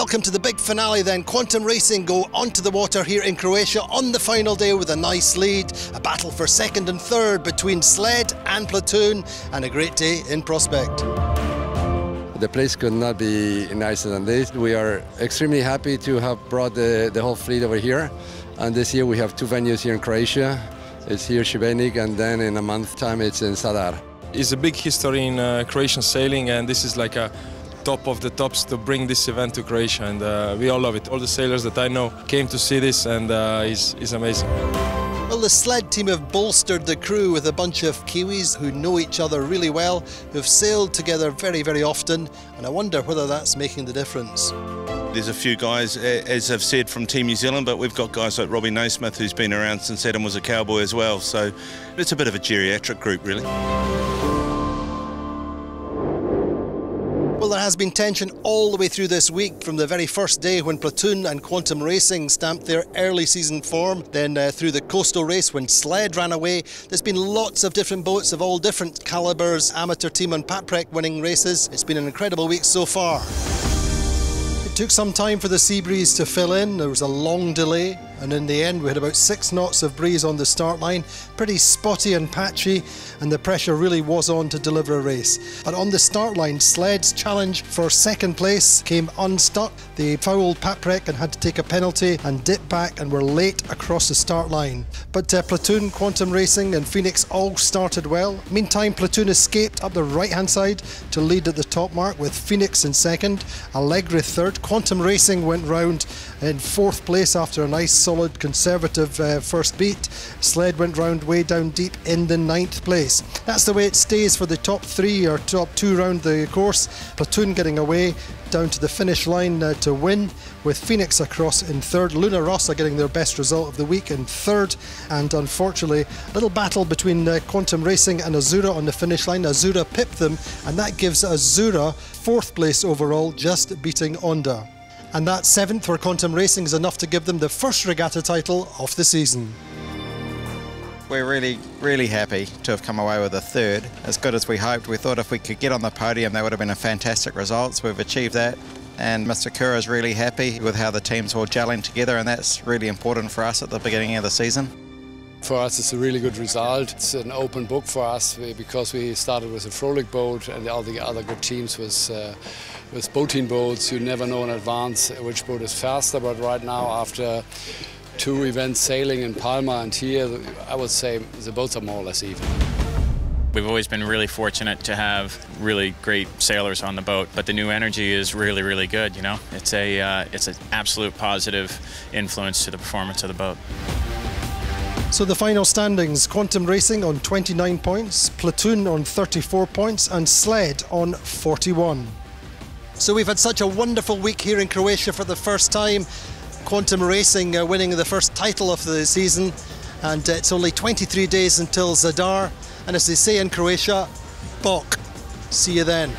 Welcome to the big finale then. Quantum Racing go onto the water here in Croatia on the final day with a nice lead. A battle for second and third between Sled and Platoon, and a great day in prospect. The place could not be nicer than this. We are extremely happy to have brought the whole fleet over here. And this year we have two venues here in Croatia. It's here Sibenik, and then in a month's time it's in Zadar. It's a big history in Croatian sailing, and this is like a top of the tops to bring this event to Croatia, and we all love it. All the sailors that I know came to see this, and it's amazing. Well, the Sled team have bolstered the crew with a bunch of Kiwis who know each other really well, who've sailed together very, very often, and I wonder whether that's making the difference. There's a few guys, as I've said, from Team New Zealand, but we've got guys like Robbie Naismith, who's been around since Adam was a cowboy as well, so it's a bit of a geriatric group, really. Well, there has been tension all the way through this week, from the very first day when Platoon and Quantum Racing stamped their early season form, then through the coastal race when Sled ran away. There's been lots of different boats of all different calibres, amateur team and Paprec winning races. It's been an incredible week so far. It took some time for the sea breeze to fill in. There was a long delay, and in the end we had about 6 knots of breeze on the start line. Pretty spotty and patchy, and the pressure really was on to deliver a race. But on the start line, Sled's challenge for second place came unstuck. They fouled Paprec and had to take a penalty and dip back, and were late across the start line. But Platoon, Quantum Racing and Phoenix all started well. Meantime, Platoon escaped up the right-hand side to lead at the top mark, with Phoenix in second, Allegri third. Quantum Racing went round in fourth place after a nice solid conservative first beat. Sled went round way down deep in the 9th place. That's the way it stays for the top 3 or top 2 round the course. Platoon getting away down to the finish line to win, with Phoenix across in third. Luna Rossa getting their best result of the week in third, and unfortunately a little battle between Quantum Racing and Azura on the finish line. Azura pipped them, and that gives Azura 4th place overall, just beating Onda. And that 7th for Quantum Racing is enough to give them the first regatta title of the season. We're really happy to have come away with a third. As good as we hoped. We thought if we could get on the podium that would have been a fantastic result. We've achieved that, and Mr. Kura is really happy with how the team's all gelling together, and that's really important for us at the beginning of the season. For us it's a really good result. It's an open book for us because we started with a Frolic boat, and all the other good teams with boating boats. You never know in advance which boat is faster, but right now after 2 events sailing in Palma and here, I would say the boats are more or less even. We've always been really fortunate to have really great sailors on the boat, but the new energy is really good, you know. It's an absolute positive influence to the performance of the boat. So the final standings: Quantum Racing on 29 points, Platoon on 34 points, and Sled on 41. So we've had such a wonderful week here in Croatia for the first time. Quantum Racing winning the first title of the season, and it's only 23 days until Zadar, and as they say in Croatia, bok. See you then.